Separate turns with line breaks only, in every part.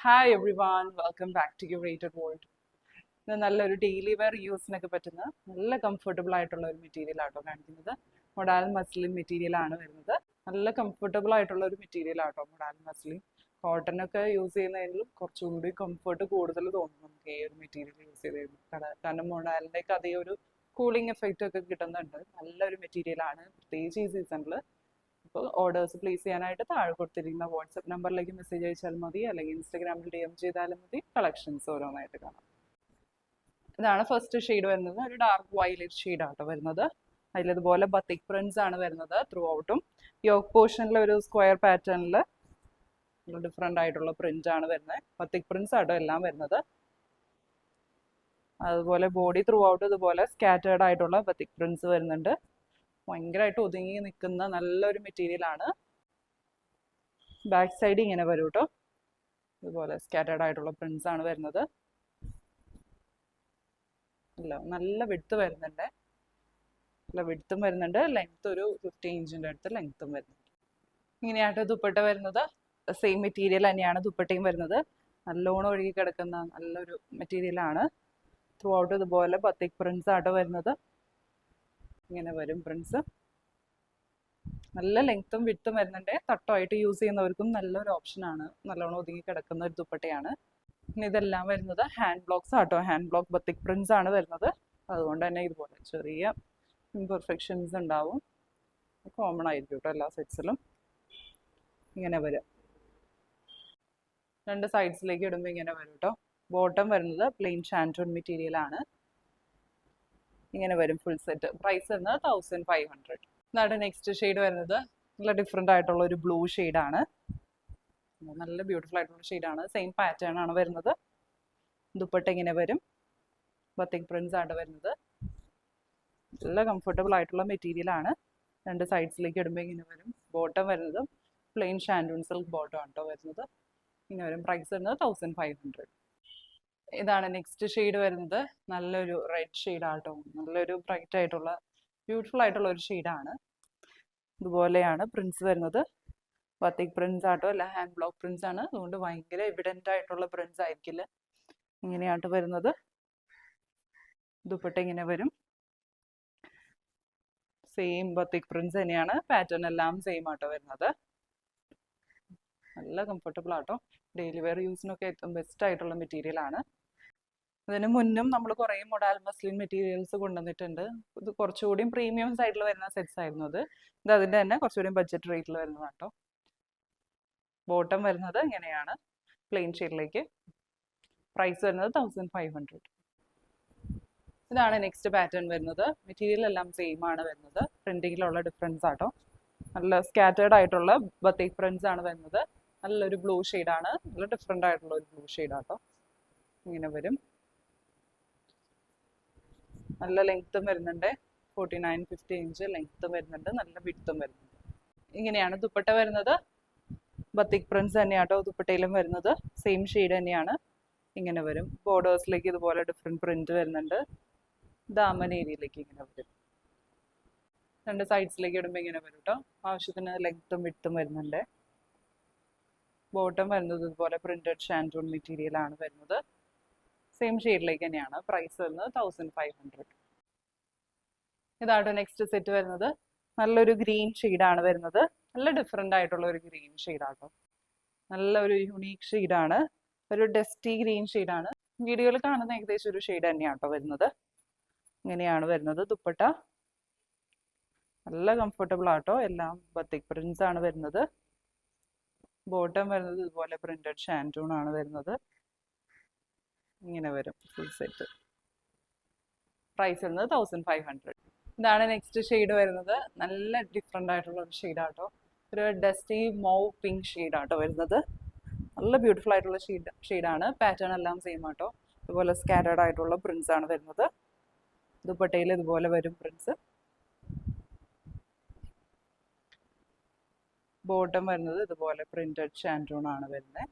Hi everyone, welcome back to Curated World. ഇത് നല്ലൊരു daily wear യൂസിനൊക്കെ പറ്റുന്ന നല്ല കംഫർട്ടബിൾ ആയിട്ടുള്ള ഒരു മെറ്റീരിയൽ ആട്ടോ കാണിക്കുന്നത്. മൊഡാൽ മസ്ലിൻ മെറ്റീരിയൽ ആണ് വരുന്നത്. നല്ല കംഫർട്ടബിൾ ആയിട്ടുള്ള ഒരു മെറ്റീരിയൽ ആട്ടോ മൊഡാൽ മസ്ലിൻ. കോട്ടൺ ഒക്കെ യൂസ് ചെയ്യുന്നതിലും കുറച്ചുകൂടി കംഫർട്ട് കൂടുതൽ തോന്നും നമുക്ക് ഈ ഒരു മെറ്റീരിയൽ യൂസ് ചെയ്ത് കഴിയുമ്പോൾ. കാരണം മൊഡാലിൻ്റെ ഒക്കെ അതേ ഒരു കൂളിംഗ് എഫക്റ്റ് ഒക്കെ കിട്ടുന്നുണ്ട്. നല്ലൊരു മെറ്റീരിയൽ ആണ്, പ്രത്യേകിച്ച് ഈ സീസണിൽ. അപ്പോൾ ഓർഡേഴ്സ് പ്ലേസ് ചെയ്യാനായിട്ട് താഴെ കൊടുത്തിരിക്കുന്ന വാട്സപ്പ് നമ്പറിലേക്ക് മെസ്സേജ് അയച്ചാൽ മതി, അല്ലെങ്കിൽ ഇൻസ്റ്റാഗ്രാമിൽ DM ചെയ്താലും മതി. കളക്ഷൻസ് ഓരോന്നായിട്ട് കാണാം. ഇതാണ് ഫസ്റ്റ് ഷെയ്ഡ് വരുന്നത്. ഒരു ഡാർക്ക് വയലറ്റ് ഷെയ്ഡ് ആട്ടോ വരുന്നത്. അതിലിതുപോലെ ബത്തിക് പ്രിന്റ്സ് ആണ് വരുന്നത് ത്രൂ ഔട്ടും. യോക്ക് പോർഷനിൽ ഒരു സ്ക്വയർ പാറ്റേണിൽ ഡിഫറെൻ്റ് ആയിട്ടുള്ള പ്രിന്റ് ആണ് വരുന്നത്. ബത്തിക് പ്രിന്റ്സ് ആട്ടോ എല്ലാം വരുന്നത്. അതുപോലെ ബോഡി ത്രൂ ഔട്ട് ഇതുപോലെ സ്കാറ്റേർഡ് ആയിട്ടുള്ള ബത്തിക് പ്രിന്റ്സ് വരുന്നുണ്ട്. ഭയങ്കരമായിട്ട് ഒതുങ്ങി നിൽക്കുന്ന നല്ലൊരു മെറ്റീരിയൽ ആണ്. ബാക്ക് സൈഡ് ഇങ്ങനെ വരും കേട്ടോ. ഇതുപോലെ സ്കാറ്റേർഡ് ആയിട്ടുള്ള പ്രിന്റ്സ് ആണ് വരുന്നത്. അല്ല, നല്ല വിഡ്ത്ത് വരുന്നുണ്ട്. നല്ല വിഡ്ത്തും വരുന്നുണ്ട്. ലെങ്ത് ഒരു 15 ഇഞ്ചിൻ്റെ അടുത്ത് ലെങ്ത്തും വരുന്നുണ്ട്. ഇങ്ങനെയായിട്ട് ദുപ്പട്ട വരുന്നത്. സെയിം മെറ്റീരിയൽ തന്നെയാണ് ദുപ്പട്ടയും വരുന്നത്. നല്ലോണം ഒഴുകി കിടക്കുന്ന നല്ലൊരു മെറ്റീരിയലാണ്. ത്രൂ ഔട്ട് ഇതുപോലെ ബത്തിക് പ്രിന്റ്സ് ആട്ടോ വരുന്നത്. ഇങ്ങനെ വരും പ്രിന്റ്സ്. നല്ല ലെങ്ത്തും വിഡ്ത്തും വരുന്നുണ്ട്. തട്ടമായിട്ട് യൂസ് ചെയ്യുന്നവർക്കും നല്ലൊരു ഓപ്ഷനാണ്. നല്ലോണം ഒതുങ്ങി കിടക്കുന്ന ഒരു ദുപ്പട്ടയാണ്. പിന്നെ ഇതെല്ലാം വരുന്നത് ഹാൻഡ് ബ്ലോക്സ് ആട്ടോ. ഹാൻഡ് ബ്ലോക്ക് ബത്തിക് പ്രിന്റ്സ് ആണ് വരുന്നത്. അതുകൊണ്ട് തന്നെ ഇതുപോലെ ചെറിയ ഇംപെർഫെക്ഷൻസ് ഉണ്ടാവും. കോമൺ ആയിരിക്കും കേട്ടോ എല്ലാ സെറ്റ്സിലും. ഇങ്ങനെ വരും. രണ്ട് സൈഡ്സിലേക്ക് ഇടുമ്പോൾ ഇങ്ങനെ വരും കേട്ടോ. ബോട്ടം വരുന്നത് പ്ലെയിൻ ഷാൻറ്റൂൺ മെറ്റീരിയൽ ആണ്. ഇങ്ങനെ വരും ഫുൾ സെറ്റ്. പ്രൈസ് വരുന്നത് 1500. ഇതാണ് നെക്സ്റ്റ് ഷെയ്ഡ് വരുന്നത്. നല്ല ഡിഫറെൻ്റ് ആയിട്ടുള്ള ഒരു ബ്ലൂ ഷെയ്ഡാണ്. നല്ല ബ്യൂട്ടിഫുൾ ആയിട്ടുള്ള ഷെയ്ഡാണ്. സെയിം പാറ്റേൺ ആണ് വരുന്നത്. ദുപ്പട്ട ഇങ്ങനെ വരും. ബത്തിക് പ്രിന്റ്സ് ആണ് വരുന്നത്. നല്ല കംഫർട്ടബിൾ ആയിട്ടുള്ള മെറ്റീരിയൽ ആണ്. രണ്ട് സൈഡ്സിലേക്ക് ഇടുമ്പോൾ ഇങ്ങനെ വരും. ബോട്ടം വരുന്നത് പ്ലെയിൻ ഷാൻറ്റൂൺ സിൽക്ക് ബോട്ടം ആണ് കേട്ടോ വരുന്നത്. ഇങ്ങനെ വരും. പ്രൈസ് വരുന്നത് 1500. ഇതാണ് നെക്സ്റ്റ് ഷെയ്ഡ് വരുന്നത്. നല്ലൊരു റെഡ് ഷെയ്ഡ് ആട്ടോ. നല്ലൊരു ബ്രൈറ്റ് ആയിട്ടുള്ള ബ്യൂട്ടിഫുൾ ആയിട്ടുള്ള ഒരു ഷെയ്ഡാണ്. ഇതുപോലെയാണ് പ്രിന്റ്സ് വരുന്നത്. ബത്തിക് പ്രിന്റ്സ് ആട്ടോ. അല്ല, ഹാൻഡ് ബ്ലോക്ക് പ്രിന്റ്സ് ആണ്. അതുകൊണ്ട് ഭയങ്കര എവിഡൻ്റ് ആയിട്ടുള്ള പ്രിന്റ്സ് ആയിരിക്കില്ല. ഇങ്ങനെയാട്ടോ വരുന്നത്. ദുപ്പട്ട ഇങ്ങനെ വരും. സെയിം ബത്തിക് പ്രിന്റ്സ് തന്നെയാണ്. പാറ്റേൺ എല്ലാം സെയിം ആട്ടോ വരുന്നത്. നല്ല കംഫർട്ടബിൾ ആട്ടോ. ഡെയിലി വെയർ യൂസിനൊക്കെ ഏറ്റവും ബെസ്റ്റ് ആയിട്ടുള്ള മെറ്റീരിയൽ ആണ്. അതിന് മുന്നും നമ്മൾ കുറേ മൊഡാൽ മസ്ലിൻ മെറ്റീരിയൽസ് കൊണ്ടുവന്നിട്ടുണ്ട്. ഇത് കുറച്ചുകൂടി പ്രീമിയം സൈഡിൽ വരുന്ന സെറ്റ്സ് ആയിരുന്നു അത്. ഇത് അതിൻ്റെ തന്നെ കുറച്ചുകൂടി ബഡ്ജറ്റ് റേറ്റിൽ വരുന്നതാണ് കേട്ടോ. ബോട്ടം വരുന്നത് ഇങ്ങനെയാണ്, പ്ലെയിൻ ഷെയ്ഡിലേക്ക്. പ്രൈസ് വരുന്നത് 1500. ഇതാണ് നെക്സ്റ്റ് പാറ്റേൺ വരുന്നത്. മെറ്റീരിയൽ എല്ലാം സെയിം ആണ് വരുന്നത്. പ്രിന്റിങ്ങിലുള്ള ഡിഫറൻസ് ആട്ടോ. നല്ല സ്കാറ്റേർഡ് ആയിട്ടുള്ള ബത്തിക് പ്രിന്റ്സ് ആണ് വരുന്നത്. നല്ലൊരു ബ്ലൂ ഷെയ്ഡാണ്. നല്ല ഡിഫറെൻ്റ് ആയിട്ടുള്ള ഒരു ബ്ലൂ ഷെയ്ഡാട്ടോ. ഇങ്ങനെ വരും. നല്ല ലെങ്ത്തും വരുന്നുണ്ട്. 49-50 ഇഞ്ച് ലെങ്ത്തും വരുന്നുണ്ട്. നല്ല വിഡ്ത്തും വരുന്നുണ്ട്. ഇങ്ങനെയാണ് ദുപ്പട്ട വരുന്നത്. ബത്തിക് പ്രിന്റ്സ് തന്നെയാട്ടോ ദുപ്പട്ടയിലും വരുന്നത്. സെയിം ഷെയ്ഡ് തന്നെയാണ്. ഇങ്ങനെ വരും. ബോർഡേഴ്സിലേക്ക് ഇതുപോലെ ഡിഫറെൻറ്റ് പ്രിന്റ് വരുന്നുണ്ട്. ദാമൻ ഏരിയയിലേക്ക് ഇങ്ങനെ വരും. രണ്ട് സൈഡ്സിലേക്ക് ഇടുമ്പോൾ ഇങ്ങനെ വരും കേട്ടോ. ആവശ്യത്തിന് ലെങ്ത്തും വിഡ്ത്തും വരുന്നുണ്ട്. ബോട്ടം വരുന്നത് ഇതുപോലെ പ്രിന്റഡ് ഷാൻറ്റൂൺ മെറ്റീരിയൽ ആണ് വരുന്നത്. സെയിം ഷെയ്ഡിലേക്ക് തന്നെയാണ്. പ്രൈസ് വരുന്നത് 1500. ഇതാട്ടോ നെക്സ്റ്റ് സെറ്റ് വരുന്നത്. നല്ലൊരു ഗ്രീൻ ഷെയ്ഡാണ് വരുന്നത്. നല്ല ഡിഫറെൻ്റ് ആയിട്ടുള്ള ഒരു ഗ്രീൻ ഷെയ്ഡാട്ടോ. നല്ലൊരു യുണീക്ക് ഷെയ്ഡാണ്. ഒരു ഡസ്റ്റി ഗ്രീൻ ഷെയ്ഡാണ്. വീഡിയോയിൽ കാണുന്ന ഏകദേശം ഒരു ഷെയ്ഡ് തന്നെയാട്ടോ വരുന്നത്. ഇങ്ങനെയാണ് വരുന്നത് ദുപ്പട്ട. നല്ല കംഫർട്ടബിൾ ആട്ടോ. എല്ലാം ബത്തിക് പ്രിന്റ്സ് ആണ് വരുന്നത്. ബോട്ടം വരുന്നത് ഇതുപോലെ പ്രിന്റഡ് ഷാൻറ്റൂൺ ആണ് വരുന്നത്. ഇങ്ങനെ വരും ഫുൾ സെറ്റ്. പ്രൈസ് വരുന്നത് 1500. ഇതാണ് നെക്സ്റ്റ് ഷെയ്ഡ് വരുന്നത്. നല്ല ഡിഫറെൻ്റ് ആയിട്ടുള്ള ഒരു ഷെയ്ഡാട്ടോ. ഒരു ഡസ്റ്റി മൗവ് പിങ്ക് ഷെയ്ഡാട്ടോ വരുന്നത്. നല്ല ബ്യൂട്ടിഫുൾ ആയിട്ടുള്ള ഷെയ്ഡാണ്. പാറ്റേൺ എല്ലാം സെയിം ആട്ടോ. ഇതുപോലെ സ്കാറ്റേർഡ് ആയിട്ടുള്ള പ്രിന്റ്സ് ആണ് വരുന്നത്. ദുപ്പട്ടയിൽ ഇതുപോലെ വരും പ്രിന്റ്സ്. ബോട്ടം വരുന്നത് ഇതുപോലെ പ്രിന്റഡ് ഷാൻറ്റൂൺ ആണ് വരുന്നത്.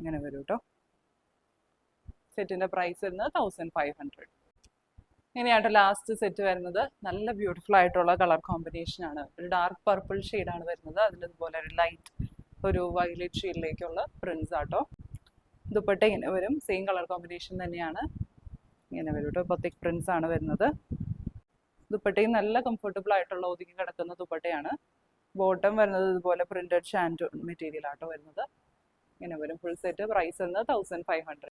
ഇങ്ങനെ വരും കേട്ടോ. സെറ്റിൻ്റെ പ്രൈസ് വരുന്നത് 1500. ഇങ്ങനെയാട്ടോ ലാസ്റ്റ് സെറ്റ് വരുന്നത്. നല്ല ബ്യൂട്ടിഫുൾ ആയിട്ടുള്ള കളർ കോമ്പിനേഷൻ ആണ്. ഒരു ഡാർക്ക് പർപ്പിൾ ഷെയ്ഡാണ് വരുന്നത്. അതിലിതുപോലെ ഒരു ലൈറ്റ് ഒരു വയലറ്റ് ഷെയ്ഡിലേക്കുള്ള പ്രിന്റ്സ് ആട്ടോ. ദുപ്പട്ട ഇങ്ങനെ വരും, സെയിം കളർ കോമ്പിനേഷൻ തന്നെയാണ്. ഇങ്ങനെ വരും കേട്ടോ. ബൊത്തിക് പ്രിന്റ്സ് ആണ് വരുന്നത്. ദുപ്പട്ടയും നല്ല കംഫർട്ടബിൾ ആയിട്ടുള്ള ഒതുങ്ങി കിടക്കുന്ന ദുപ്പട്ടയാണ്. ബോട്ടം വരുന്നത് ഇതുപോലെ പ്രിന്റഡ് ഷാൻറ്റൂൺ മെറ്റീരിയൽ ആട്ടോ വരുന്നത്. ഇങ്ങനെ വരും ഫുൾ സെറ്റ്. പ്രൈസ് എന്ന് 1500.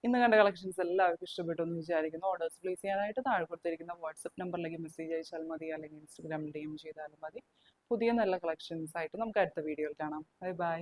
ഇന്ന് കണ്ട കളക്ഷൻസ് എല്ലാവർക്കും ഇഷ്ടപ്പെട്ടു എന്ന് വിചാരിക്കുന്നു. ഓർഡേഴ്സ് പ്ലേസ് ചെയ്യാനായിട്ട് താഴെ കൊടുത്തിരിക്കുന്ന വാട്സപ്പ് നമ്പറിലേക്ക് മെസ്സേജ് അയച്ചാൽ മതി, അല്ലെങ്കിൽ ഇൻസ്റ്റഗ്രാമിൽ DM ചെയ്താലും മതി. പുതിയ നല്ല കളക്ഷൻസ് ആയിട്ട് നമുക്ക് അടുത്ത വീഡിയോയിൽ കാണാം. Bye bye.